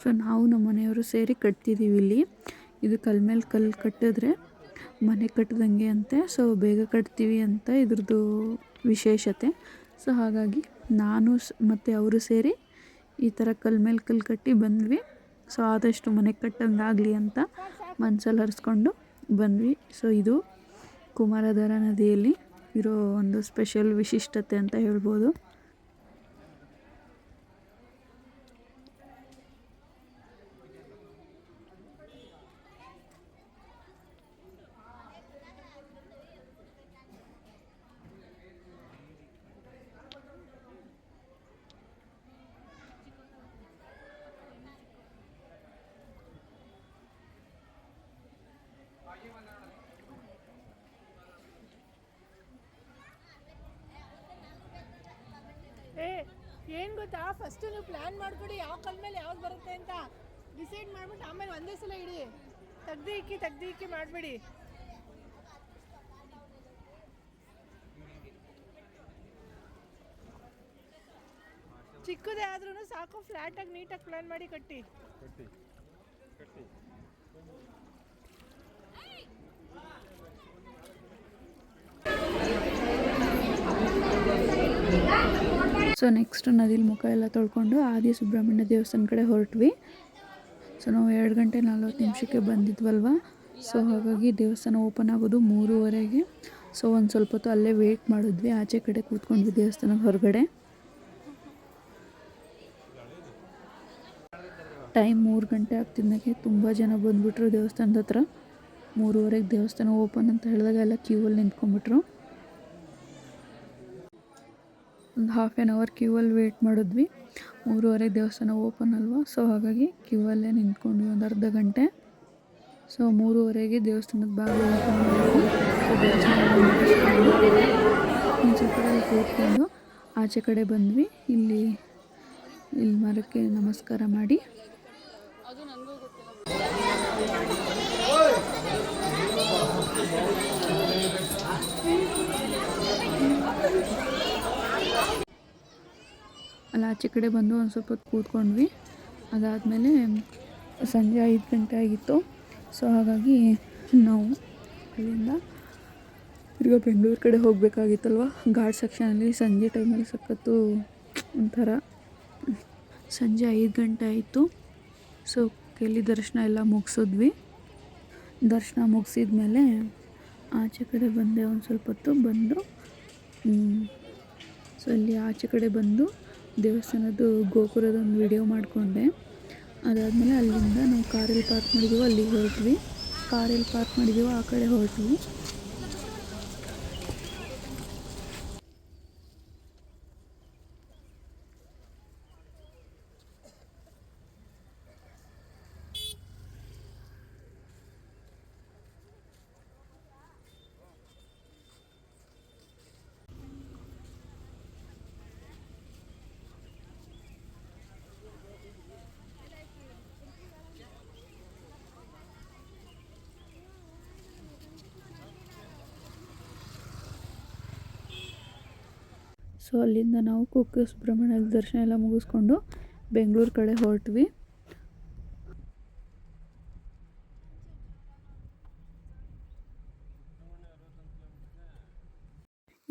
ಸೊ ನಾವು ನಮ್ಮ ಮನೆಯವರು ಸೇರಿ ಕಟ್ತಿದ್ದೀವಿ ಇಲ್ಲಿ. ಇದು ಕಲ್ ಮೇಲೆ ಕಲ್ಲು ಕಟ್ಟಿದ್ರೆ ಮನೆ ಕಟ್ಟಿದಂಗೆ ಅಂತೆ. ಸೊ ಬೇಗ ಕಟ್ತೀವಿ ಅಂತ ಇದ್ರದ್ದು ವಿಶೇಷತೆ. ಸೊ ಹಾಗಾಗಿ ನಾನು ಮತ್ತು ಅವರು ಸೇರಿ ಈ ಥರ ಕಲ್ ಮೇಲೆ ಕಲ್ಲು ಕಟ್ಟಿ ಬಂದ್ವಿ. ಸೊ ಆದಷ್ಟು ಮನೆ ಕಟ್ಟಂಗಾಗಲಿ ಅಂತ ಮನಸ್ಸಲ್ಲಿ ಹರಿಸ್ಕೊಂಡು ಬಂದ್ವಿ. ಸೊ ಇದು ಕುಮಾರಧಾರ ನದಿಯಲ್ಲಿ ಇರೋ ಒಂದು ಸ್ಪೆಷಲ್ ವಿಶಿಷ್ಟತೆ ಅಂತ ಹೇಳ್ಬೋದು. ಏನು ಗೊತ್ತಾ, ಫಸ್ಟು ನೀವು ಪ್ಲ್ಯಾನ್ ಮಾಡಿಕೊಡಿ ಯಾವ ಕಲ್ ಮೇಲೆ ಯಾವ್ದು ಬರುತ್ತೆ ಅಂತ ಡಿಸೈಡ್ ಮಾಡಿಬಿಟ್ಟು ಆಮೇಲೆ ಒಂದೇ ಸಲ ಇಡಿ. ತೆಗ್ದು ಇಕ್ಕಿ ಮಾಡಬೇಡಿ. ಚಿಕ್ಕದೇ ಆದ್ರೂ ಸಾಕು, ಫ್ಲ್ಯಾಟಾಗಿ ನೀಟಾಗಿ ಪ್ಲ್ಯಾನ್ ಮಾಡಿ ಕಟ್ಟಿ. ಸೊ ನೆಕ್ಸ್ಟ್ ನದಿಲಿ ಮುಖ ಎಲ್ಲ ತೊಳ್ಕೊಂಡು ಆದಿ ಸುಬ್ರಹ್ಮಣ್ಯ ದೇವಸ್ಥಾನ ಕಡೆ ಹೊರಟ್ವಿ. ಸೊ ನಾವು 2:40 ಬಂದಿದ್ವಲ್ವ. ಸೊ ಹಾಗಾಗಿ ದೇವಸ್ಥಾನ ಓಪನ್ ಆಗೋದು 3:30ಗೆ. ಸೊ ಒಂದು ಸ್ವಲ್ಪ ಹೊತ್ತು ಅಲ್ಲೇ ವೆಯ್ಟ್ ಮಾಡಿದ್ವಿ, ಆಚೆ ಕಡೆ ಕೂತ್ಕೊಂಡ್ವಿ ದೇವಸ್ಥಾನದ ಹೊರಗಡೆ. ಟೈಮ್ 3 ಗಂಟೆ ಆಗ್ತಿದ್ದಾಗೆ ತುಂಬ ಜನ ಬಂದುಬಿಟ್ರು ದೇವಸ್ಥಾನದ ಹತ್ರ. 3:30ಗೆ ದೇವಸ್ಥಾನ ಓಪನ್ ಅಂತ ಹೇಳಿದಾಗ ಎಲ್ಲ ಕ್ಯೂವಲ್ಲಿ ನಿಂತ್ಕೊಂಡ್ಬಿಟ್ರು. ಒಂದು ಹಾಫ್ ಆನ್ ಅವರ್ ಕ್ಯೂವಲ್ಲಿ ವೇಟ್ ಮಾಡಿದ್ವಿ. 3:30ಗೆ ದೇವಸ್ಥಾನ ಓಪನ್ ಅಲ್ವಾ. ಸೊ ಹಾಗಾಗಿ ಕ್ಯೂವಲ್ಲೇ ನಿಂತ್ಕೊಂಡ್ವಿ ಒಂದು ಅರ್ಧ ಗಂಟೆ. ಸೊ 3:30ಗೆ ದೇವಸ್ಥಾನದ ಬಾಗಿಲು ಓಪನ್ ಮಾಡಿದ್ವಿ. ಸೊ ದೇವಸ್ಥಾನ ಒಂದು ಸ್ವಲ್ಪ ಕೂತ್ಕೊಂಡು ಆಚೆ ಕಡೆ ಬಂದ್ವಿ. ಇಲ್ಲಿ ಮರಕ್ಕೆ ನಮಸ್ಕಾರ ಮಾಡಿ ಅದು ನನಗೂ ಗೊತ್ತಿಲ್ಲ. ಅಲ್ಲಿ ಆಚೆ ಕಡೆ ಬಂದು ಒಂದು ಸ್ವಲ್ಪ ಹೊತ್ತು ಕೂತ್ಕೊಂಡ್ವಿ. ಅದಾದಮೇಲೆ ಸಂಜೆ 5 ಗಂಟೆ ಆಗಿತ್ತು. ಸೊ ಹಾಗಾಗಿ ನಾವು ಅಲ್ಲಿಂದ ತಿರ್ಗಾ ಬೆಂಗಳೂರು ಕಡೆ ಹೋಗಬೇಕಾಗಿತ್ತಲ್ವ. ಘಾಟ್ ಸೆಕ್ಷನಲ್ಲಿ ಸಂಜೆ ಟೈಮಲ್ಲಿ ಸಖತ್ತು ಒಂಥರ. ಸಂಜೆ 5 ಗಂಟೆ ಆಯಿತು. ಸೊ ಕೆಲಿ ದರ್ಶನ ಎಲ್ಲ ಮುಗಿಸಿದ್ವಿ. ದರ್ಶನ ಮುಗಿಸಿದ್ಮೇಲೆ ಆಚೆ ಕಡೆ ಬಂದೆ. ಒಂದು ಸ್ವಲ್ಪ ಹೊತ್ತು ಬಂದು ಸೊ ಇಲ್ಲಿ ಆಚೆ ಕಡೆ ಬಂದು ದೇವಸ್ಥಾನದ್ದು ಗೋಪುರದ ಒಂದು ವಿಡಿಯೋ ಮಾಡಿಕೊಂಡೆ. ಅದಾದಮೇಲೆ ಅಲ್ಲಿಂದ ನಾವು ಕಾರಲ್ಲಿ ಪಾರ್ಕ್ ಮಾಡಿದ್ದೀವೋ ಅಲ್ಲಿಗೆ ಹೊರಟ್ವಿ. ಕಾರಲ್ಲಿ ಪಾರ್ಕ್ ಮಾಡಿದ್ದೀವೋ ಆ ಕಡೆ ಹೊರಟ್ವಿ. ಸೊ ಅಲ್ಲಿಂದ ನಾವು ಕುಕ್ಕೆ ಸುಬ್ರಹ್ಮಣ್ಯದ ದರ್ಶನ ಎಲ್ಲ ಮುಗಿಸ್ಕೊಂಡು ಬೆಂಗಳೂರು ಕಡೆ ಹೊರಟ್ವಿ.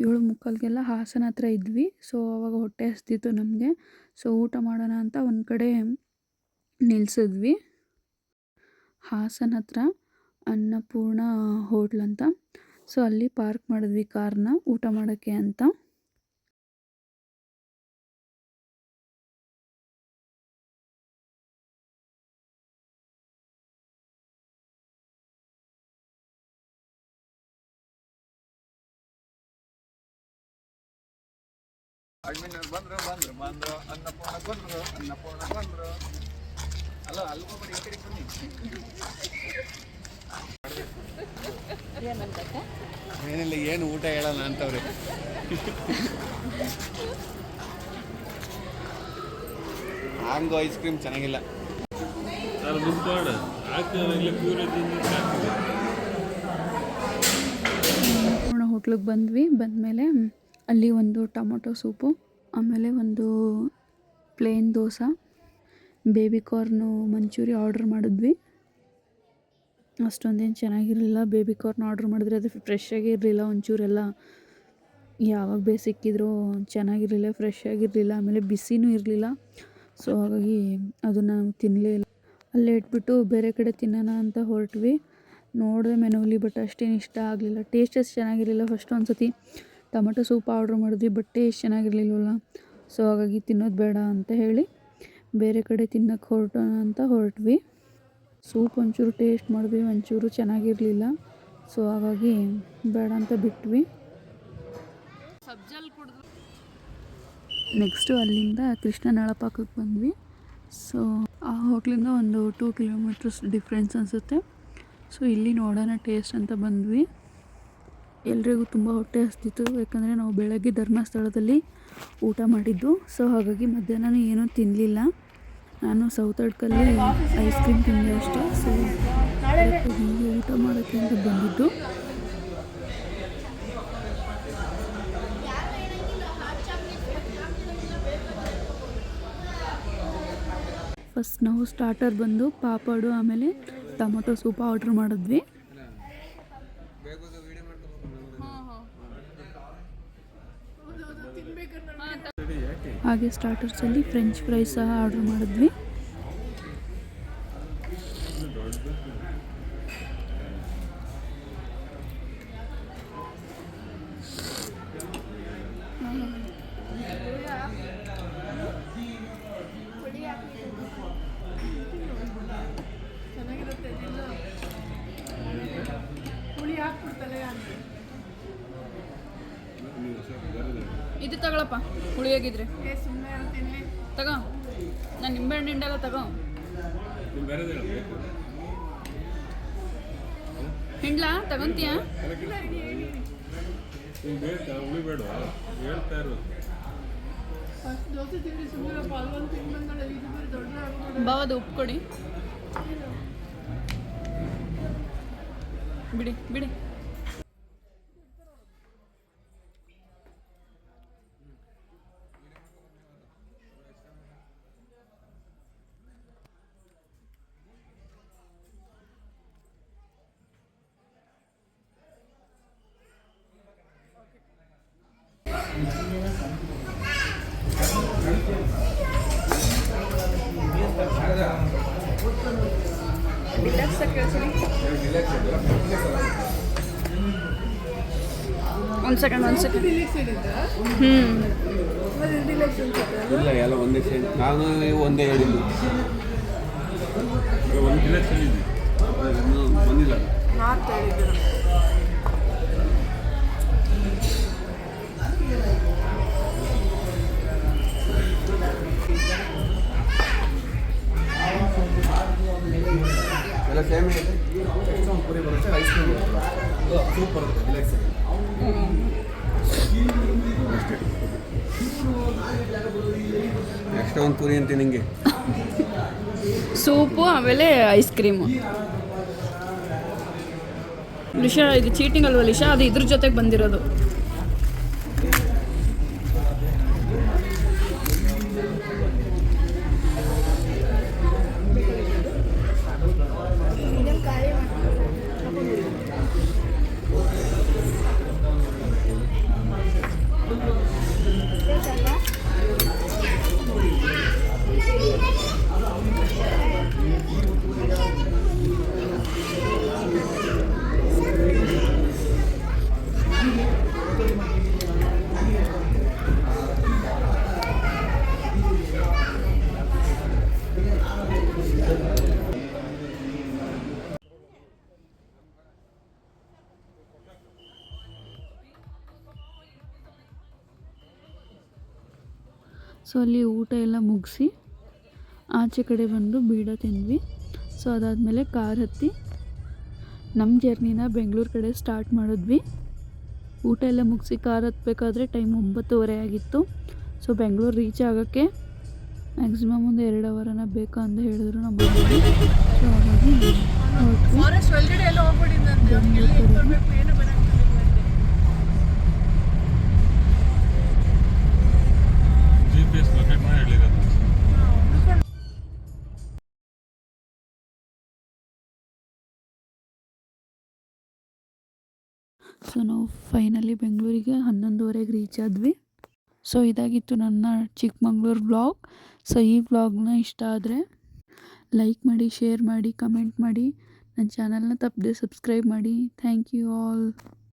ಏಳು ಮುಕ್ಕಾಲ್ಗೆಲ್ಲ ಹಾಸನ ಹತ್ರ ಇದ್ವಿ. ಸೊ ಆವಾಗ ಹೊಟ್ಟೆ ಹಸ್ತಿತ್ತು ನಮಗೆ. ಸೊ ಊಟ ಮಾಡೋಣ ಅಂತ ಒಂದು ಕಡೆ ನಿಲ್ಲಿಸಿದ್ವಿ. ಹಾಸನ ಹತ್ರ ಅನ್ನಪೂರ್ಣ ಹೋಟ್ಲ್ ಅಂತ. ಸೊ ಅಲ್ಲಿ ಪಾರ್ಕ್ ಮಾಡಿದ್ವಿ ಕಾರ್ನ ಊಟ ಮಾಡೋಕ್ಕೆ ಅಂತ. ಅಡ್ಮಿನ್ ಬಂದ್ರು ಅನ್ನಪೂರ್ಣ ಬಂದ್ರು ಅಲ್ಲ ಅಲ್ಲಿ ಹೋಗ್ಬಿಡಿ ಈ ಕಡೆ ಬನ್ನಿ. ಏನಿಲ್ಲ, ಏನು ಊಟ ಹೇಳಲ್ಲ ಅಂತವ್ರೆ. ಹ್ಯಾಂಗೋ ಐಸ್ ಕ್ರೀಮ್ ಚೆನ್ನಾಗಿಲ್ಲ. ಹೋಟ್ಲಿಗೆ ಬಂದ್ವಿ. ಬಂದಮೇಲೆ ಅಲ್ಲಿ ಒಂದು ಟೊಮೊಟೊ ಸೂಪು, ಆಮೇಲೆ ಒಂದು plain dosa, baby corn manchurian order ಮಾಡಿದ್ವಿ. ಅಷ್ಟೊಂದೇನು ಚೆನ್ನಾಗಿರಲಿಲ್ಲ. ಬೇಬಿ ಕಾರ್ನ್ ಆರ್ಡ್ರ್ ಮಾಡಿದ್ರೆ ಅದು ಫ್ರೆಶ್ ಆಗಿರಲಿಲ್ಲ. ಒಂಚೂರೆಲ್ಲ ಯಾವಾಗ ಬೇಸಿಕ್ಕಿದ್ರೂ ಚೆನ್ನಾಗಿರಲಿಲ್ಲ, ಫ್ರೆಶ್ ಆಗಿರಲಿಲ್ಲ. ಆಮೇಲೆ ಬಿಸಿನೂ ಇರಲಿಲ್ಲ. ಸೊ ಹಾಗಾಗಿ ಅದನ್ನು ನಾವು ತಿನ್ನಲೇ ಇಲ್ಲ. ಅಲ್ಲೇ ಇಟ್ಬಿಟ್ಟು ಬೇರೆ ಕಡೆ ತಿನ್ನೋಣ ಅಂತ ಹೊರಟ್ವಿ. ನೋಡಿದೆ ಮೆನುವಲ್ಲಿ, ಬಟ್ ಅಷ್ಟೇನು ಇಷ್ಟ ಆಗಲಿಲ್ಲ. ಟೇಸ್ಟ್ ಅಷ್ಟು ಚೆನ್ನಾಗಿರಲಿಲ್ಲ. ಫಸ್ಟ್ ಒಂದು ಸತಿ ಟೊಮೊಟೊ ಸೂಪ್ ಆರ್ಡ್ರ್ ಮಾಡಿದ್ವಿ, ಬಟ್ ಟೇಸ್ಟ್ ಚೆನ್ನಾಗಿರಲಿಲ್ಲವಲ್ಲ. ಸೊ ಹಾಗಾಗಿ ತಿನ್ನೋದು ಬೇಡ ಅಂತ ಹೇಳಿ ಬೇರೆ ಕಡೆ ತಿನ್ನೋಕ್ಕೆ ಹೊರಟೋಣ ಅಂತ ಹೊರಟ್ವಿ. ಸೂಪ್ ಒಂಚೂರು ಟೇಸ್ಟ್ ಮಾಡಿದ್ವಿ, ಒಂಚೂರು ಚೆನ್ನಾಗಿರಲಿಲ್ಲ. ಸೊ ಹಾಗಾಗಿ ಬೇಡ ಅಂತ ಬಿಟ್ವಿ. ನೆಕ್ಸ್ಟು ಅಲ್ಲಿಂದ ಕೃಷ್ಣ ನಳಪಾಕಕ್ಕೆ ಬಂದ್ವಿ. ಸೊ ಆ ಹೋಟ್ಲಿಂದ ಒಂದು 2 ಕಿಲೋಮೀಟರ್ಸ್ ಡಿಫ್ರೆನ್ಸ್ ಅನಿಸುತ್ತೆ. ಸೊ ಇಲ್ಲಿ ನೋಡೋಣ ಟೇಸ್ಟ್ ಅಂತ ಬಂದ್ವಿ. ಎಲ್ರಿಗೂ ತುಂಬ ಹೊಟ್ಟೆ ಹಸ್ತಿತ್ತು, ಯಾಕಂದರೆ ನಾವು ಬೆಳಗ್ಗೆ ಧರ್ಮಸ್ಥಳದಲ್ಲಿ ಊಟ ಮಾಡಿದ್ದು. ಸೊ ಹಾಗಾಗಿ ಮಧ್ಯಾಹ್ನ ಏನೂ ತಿನ್ನಲಿಲ್ಲ. ನಾನು ಸೌತಡ್ಕಲ್ಲಿ ಐಸ್ ಕ್ರೀಮ್ ತಿಂದೆ ಅಷ್ಟೇ. ಸೊ ಹೀಗೆ ಊಟ ಮಾಡೋಕ್ಕೆ ಅಂತ ಬಂದಿದ್ದು. ಫಸ್ಟ್ ನಾವು ಸ್ಟಾರ್ಟರ್ ಬಂದು ಪಾಪಡು, ಆಮೇಲೆ ಟೊಮೊಟೊ ಸೂಪ್ ಆರ್ಡ್ರ್ ಮಾಡಿದ್ವಿ. ಹಾಗೆ ಸ್ಟಾರ್ಟರ್ಸಲ್ಲಿ ಫ್ರೆಂಚ್ ಫ್ರೈಸ್ ಸಹ ಆರ್ಡ್ರ್ ಮಾಡಿದ್ವಿ. ಚೆನ್ನಾಗಿರುತ್ತೆ. ಹುಳಿ ಹಾಕ್ಬಿಡ್ತಲ್ಲ ಇದು ತಗೊಳಪ್ಪ, ಹುಳಿಯಾಗಿದ್ರೆ ಸುಮ್ಮನೆ ಇರ್ತೀನಿ. ತಗೋ, ನಾನು ನಿಂಬೆಹಣ್ಣು ಹಿಂಡೆಲ್ಲ ತಗೋ. ಹಿಂಡ್ಲಾ ತಗೊಂತೀಯಾ? ಫಸ್ಟ್ ದೋಸೆ ತಿಂದು ಸುಮ್ಮನೆ ಪಾಲ್ಗೊಂಡು ತಿಂದು ಬಂದಾಳೆ ಇದು ಬೇರೆ ದೊಡ್ಡ ಆಗ್ಬಿಟ್ಟು ಬಾವದು ಉಪ್ಪು ಕೊಡಿ. ಬಿಡಿ ಬಿಡಿ. ಒಂದು ಸೆಕೆಂಡ್ ಡಿಲೆಕ್ಸ್ ಇರುತ್ತೆ ಮತ್ತೆ ಡಿಲೆಕ್ಸ್ ಅನ್ಸುತ್ತೆ ಇಲ್ಲ ಎಲ್ಲ ಒಂದೇ ಸೇಮ್. ನಾನು ಒಂದೇ ಹೇಳಿದ್ದು. ಒಂದು ಡಿಲೆಕ್ಸ್ ಇದೆ, ಇನ್ನೂ ಬಂದಿಲ್ಲ. ನಾರ್ತ್ ಹೇಳಿದ್ರು ಎಲ್ಲ ಸೇಮ್ ಇದೆ. ಪೂರಿ ಬರುತ್ತೆ, ಐಸ್ ಕ್ರೀಮ್ ಬರುತ್ತೆ, ಸೂಪ್ ಬರುತ್ತೆ, ರಿಲ್ಯಾಕ್ಸ್. ಎಷ್ಟೊಂದು ಪೂರಿ ಅಂತ ನಿಂಗೆ. ಸೂಪು ಆಮೇಲೆ ಐಸ್ ಕ್ರೀಮು. ಲಿಶಾ ಇದು ಚೀಟಿಂಗ್ ಅಲ್ವಾ ಲಿಶಾ? ಅದು ಇದ್ರ ಜೊತೆಗೆ ಬಂದಿರೋದು. ಸೊ ಅಲ್ಲಿ ಊಟ ಎಲ್ಲ ಮುಗಿಸಿ ಆಚೆ ಕಡೆ ಬಂದು ಬೀಡ ತಿಂದ್ವಿ. ಸೊ ಅದಾದಮೇಲೆ ಕಾರ್ ಹತ್ತಿ ನಮ್ಮ ಜರ್ನಿನ ಬೆಂಗಳೂರು ಕಡೆ ಸ್ಟಾರ್ಟ್ ಮಾಡಿದ್ವಿ. ಊಟ ಎಲ್ಲ ಮುಗಿಸಿ ಕಾರ್ ಹತ್ತಬೇಕಾದ್ರೆ ಟೈಮ್ 9:30 ಆಗಿತ್ತು. ಸೊ ಬೆಂಗಳೂರು ರೀಚ್ ಆಗೋಕ್ಕೆ ಮ್ಯಾಕ್ಸಿಮಮ್ ಒಂದು 2 ಅವರನ ಬೇಕಾ ಅಂತ ಹೇಳಿದ್ರು ನಮ್ಮ ಮನೆಯಲ್ಲಿ. ಸೊ ಹಾಗಾಗಿ ಹೊರಟ್ವಿ ಫಾರೆಸ್ಟ್ ಒಳಗಡೆ ಎಲ್ಲ ಹೋಗ್ಬಿಟ್ಟಿದ್ದಂತೆ ಅವ್ನಿಗೆಲ್ಲ ಹೆಂಗೆ ಬರಬೇಕು ಏನು ಬರೋಂಗಿಲ್ಲ. GPS ಲೊಕೇಟ್ ಮಾಡಿ ಹೇಳಿರೋದು. ಸೊ ನಾವು ಫೈನಲಿ ಬೆಂಗಳೂರಿಗೆ 11:30ಗೆ ರೀಚ್ ಆದ್ವಿ. ಸೊ ಇದಾಗಿತ್ತು ನನ್ನ ಚಿಕ್ಕಮಂಗ್ಳೂರು ವ್ಲಾಗ್. ಸೊ ಈ ವ್ಲಾಗ್ನ ಇಷ್ಟ ಆದರೆ ಲೈಕ್ ಮಾಡಿ, ಶೇರ್ ಮಾಡಿ, ಕಮೆಂಟ್ ಮಾಡಿ, ನನ್ನ ಚಾನಲ್ನ ತಪ್ಪದೆ ಸಬ್ಸ್ಕ್ರೈಬ್ ಮಾಡಿ. Thank you all.